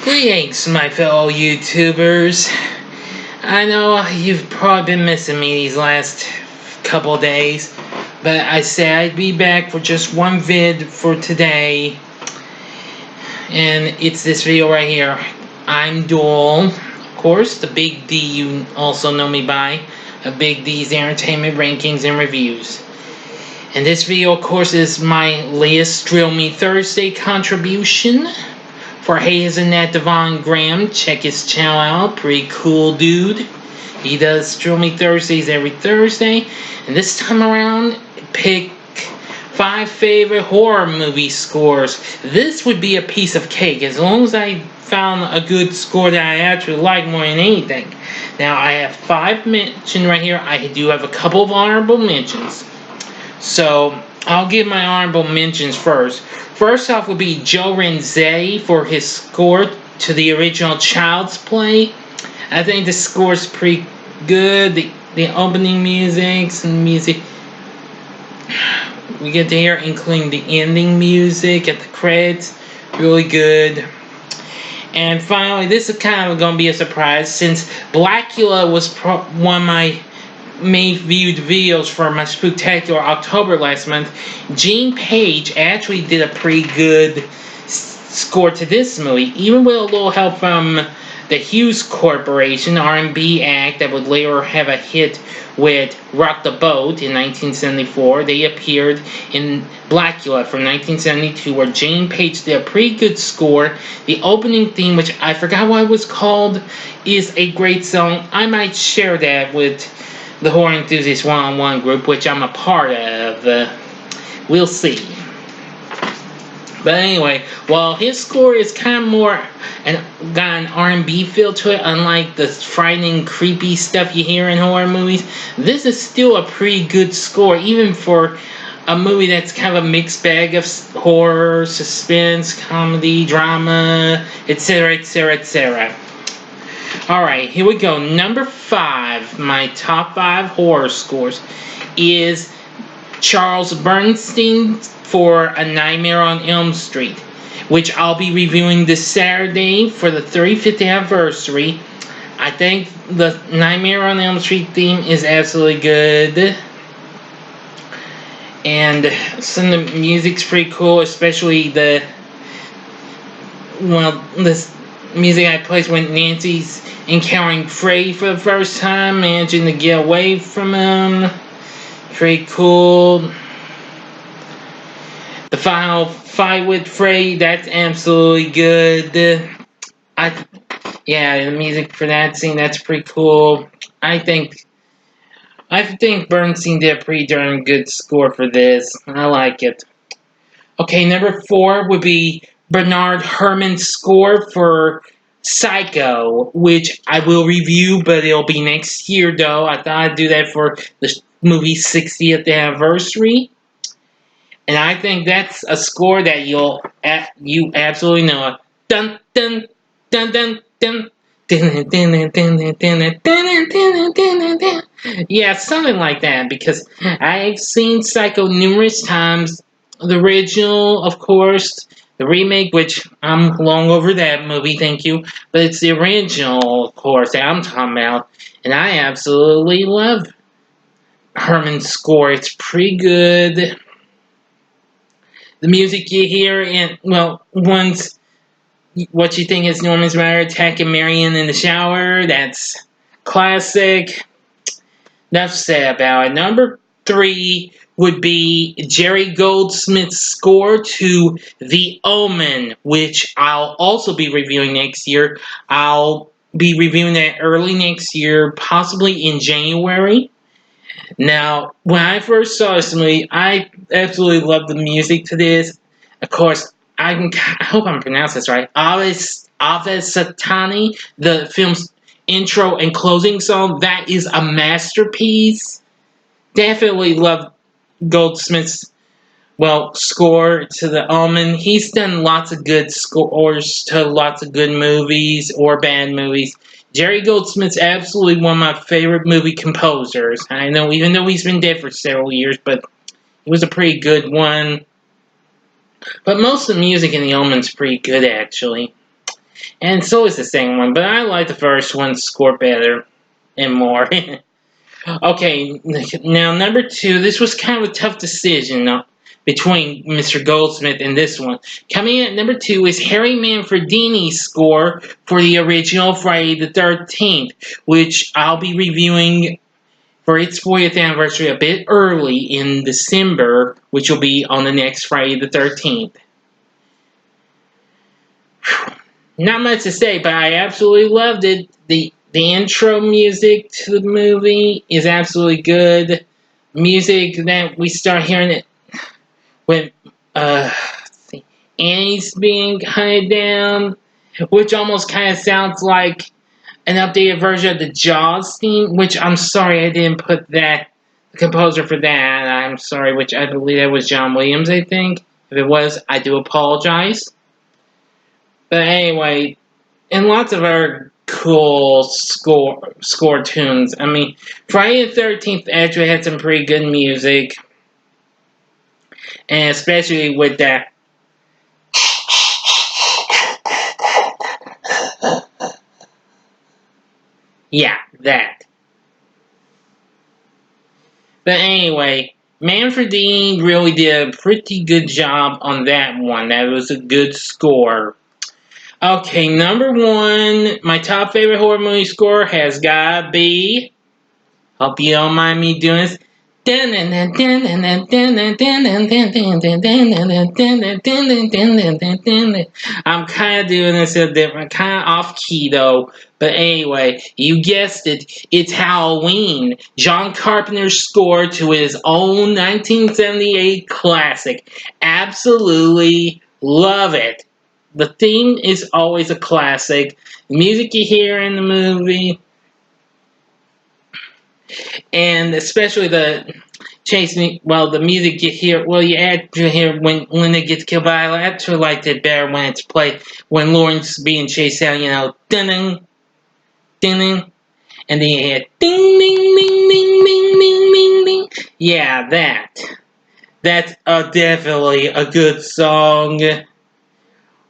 Greetings, my fellow YouTubers. I know you've probably been missing me these last couple days, but I said I'd be back for just one vid for today, and it's this video right here. I'm Duel, of course, the Big D you also know me by, Big D's Entertainment Rankings and Reviews. And this video, of course, is my latest Drill Me Thursday contribution. For Hazelnut Devon Graham, check his channel out. Pretty cool dude. He does Drill Me Thursdays every Thursday. And this time around, pick 5 favorite horror movie scores. This would be a piece of cake as long as I found a good score that I actually like more than anything. Now, I have 5 mentioned right here. I do have a couple of honorable mentions. So, I'll give my honorable mentions first. First off would be Joe Renzetti for his score to the original Child's Play. I think the score is pretty good. The opening music, some music we get to hear, including the ending music at the credits, really good. And finally, this is kind of going to be a surprise since Blackula was one of my main viewed videos for my Spooktacular October last month. Gene Page actually did a pretty good score to this movie, even with a little help from the Hughes Corporation R&B act that would later have a hit with Rock the Boat in 1974. They appeared in Blackula from 1972, where Gene Page did a pretty good score. The opening theme, which I forgot what it was called, is a great song. I might share that with the Horror Enthusiast One-on-One group, which I'm a part of. We'll see. But anyway, while his score is kind of more got an R&B feel to it, unlike the frightening, creepy stuff you hear in horror movies, this is still a pretty good score, even for a movie that's kind of a mixed bag of horror, suspense, comedy, drama, etc., etc., etc. Alright, here we go. Number 5, my top 5 horror scores, is Charles Bernstein for A Nightmare on Elm Street, which I'll be reviewing this Saturday for the 35th anniversary. I think the Nightmare on Elm Street theme is absolutely good. And some of the music's pretty cool, especially this music I plays when Nancy's encountering Freddy for the first time, managing to get away from him. Pretty cool. The final fight with Freddy, that's absolutely good. Yeah, the music for that scene, that's pretty cool. I think Bernstein did a pretty darn good score for this. I like it. Okay, number 4 would be Bernard Herrmann's score for Psycho, which I will review, but it'll be next year, though. I thought I'd do that for the movie's 60th anniversary. And I think that's a score that you absolutely know. Dun dun dun dun dun. Yeah, something like that, because I've seen Psycho numerous times. The original, of course, the remake, which I'm long over that movie, thank you, but it's the original, of course, that I'm talking about, and I absolutely love Herrmann's score. It's pretty good. The music you hear, and, well, once What You Think Is Norman's Mother attacking Marion in the shower, that's classic. Enough said about it. Number 3 would be Jerry Goldsmith's score to The Omen, which I'll also be reviewing next year. I'll be reviewing that early next year, possibly in January. Now, when I first saw this movie, I absolutely loved the music to this. Of course, I hope I'm pronouncing this right. Ave Satani, the film's intro and closing song, that is a masterpiece. Definitely love Goldsmith's, score to The Omen. He's done lots of good scores to lots of good movies or bad movies. Jerry Goldsmith's absolutely one of my favorite movie composers. I know, even though he's been dead for several years, but he was a pretty good one. But most of the music in The Omen's pretty good, actually. And so is the second one, but I like the first one's score better and more. Okay, now number two, this was kind of a tough decision between Mr. Goldsmith and this one. Coming in at number two is Harry Manfredini's score for the original Friday the 13th, which I'll be reviewing for its 40th anniversary a bit early in December, which will be on the next Friday the 13th. Not much to say, but I absolutely loved it. The intro music to the movie is absolutely good. Music that we start hearing it when Annie's being hunted down, which almost kind of sounds like an updated version of the Jaws theme, which I'm sorry I didn't put the composer for that. I'm sorry, which I believe that was John Williams, I think. If it was, I do apologize. But anyway, and lots of other cool score tunes. I mean, Friday the 13th actually had some pretty good music, and especially with that. Yeah, that. But anyway, Manfredini really did a pretty good job on that one. That was a good score. Okay, number one, my top favorite horror movie score has gotta be. Hope you don't mind me doing this. I'm kind of doing this a different, kind of off key though. But anyway, you guessed it, it's Halloween. John Carpenter's score to his own 1978 classic. Absolutely love it. The theme is always a classic. The music you hear in the movie, and especially the chasing. Well, the music you hear. Well, you actually hear when Linda gets killed, but I actually liked it better when it's played when Lauren's being chased down. You know, ding, ding, and then you hear ding, ding, ding, ding, ding, ding, ding, ding. Yeah, that. That's definitely a good song.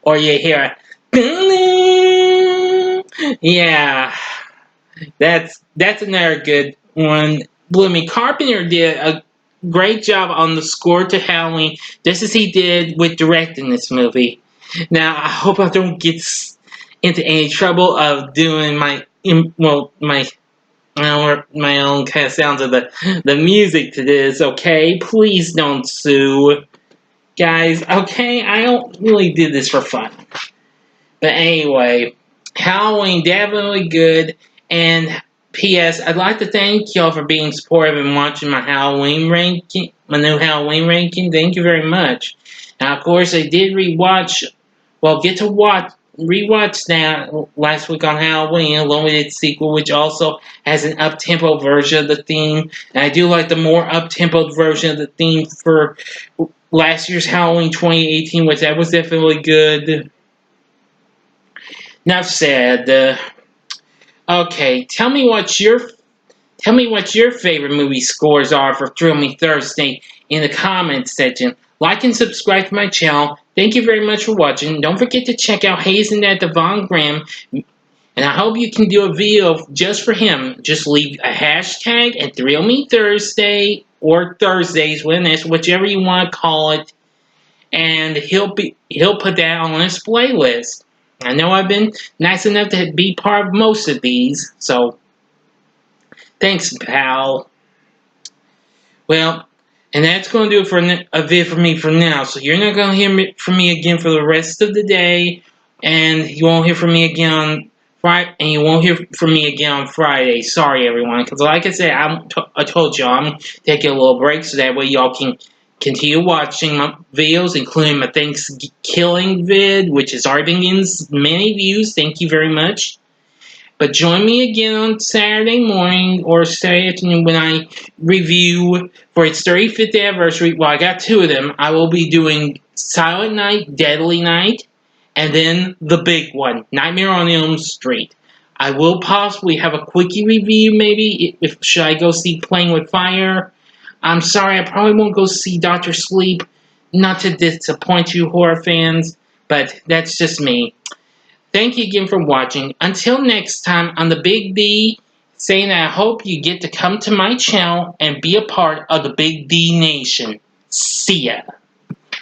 Or you hear ding, ding. Yeah. That's another good one. Blimey, Carpenter did a great job on the score to Halloween, just as he did with directing this movie. Now, I hope I don't get into any trouble of doing my my own kind of sounds of the music to this. Okay, please don't sue, guys. Okay, I don't really do this for fun. But anyway, Halloween definitely good. And P.S. I'd like to thank y'all for being supportive and watching my Halloween ranking, my new Halloween ranking. Thank you very much. Now, of course, I did rewatch. Well, get to rewatch that last week on Halloween, along with its sequel, which also has an up-tempo version of the theme. And I do like the more up-tempo version of the theme for last year's Halloween 2018, which that was definitely good. Enough said. Okay, tell me what your favorite movie scores are for Thrill Me Thursday in the comments section. Like and subscribe to my channel. Thank you very much for watching. Don't forget to check out Hazen at Devon Graham. And I hope you can do a video just for him. Just leave a hashtag at Thrill Me Thursday or Thursdays, whichever you want to call it. And he'll put that on his playlist. I know I've been nice enough to be part of most of these, so thanks, pal. Well, and that's going to do it for a vid for me for now. So you're not going to hear from me again for the rest of the day, and you won't hear from me again on Friday, and you won't hear from me again on Friday. Sorry, everyone, because like I said, I told y'all I'm taking a little break so that way y'all can continue watching my videos, including my Thanksgiving vid, which has already been getting many views. Thank you very much. But join me again on Saturday morning or Saturday afternoon when I review for its 35th anniversary. Well, I got two of them. I will be doing Silent Night, Deadly Night, and then the big one, Nightmare on Elm Street. I will possibly have a quickie review, maybe. Should I go see Playing with Fire? I'm sorry, I probably won't go see Dr. Sleep. Not to disappoint you, horror fans, but that's just me. Thank you again for watching. Until next time on the Big D, saying I hope you get to come to my channel and be a part of the Big D Nation. See ya.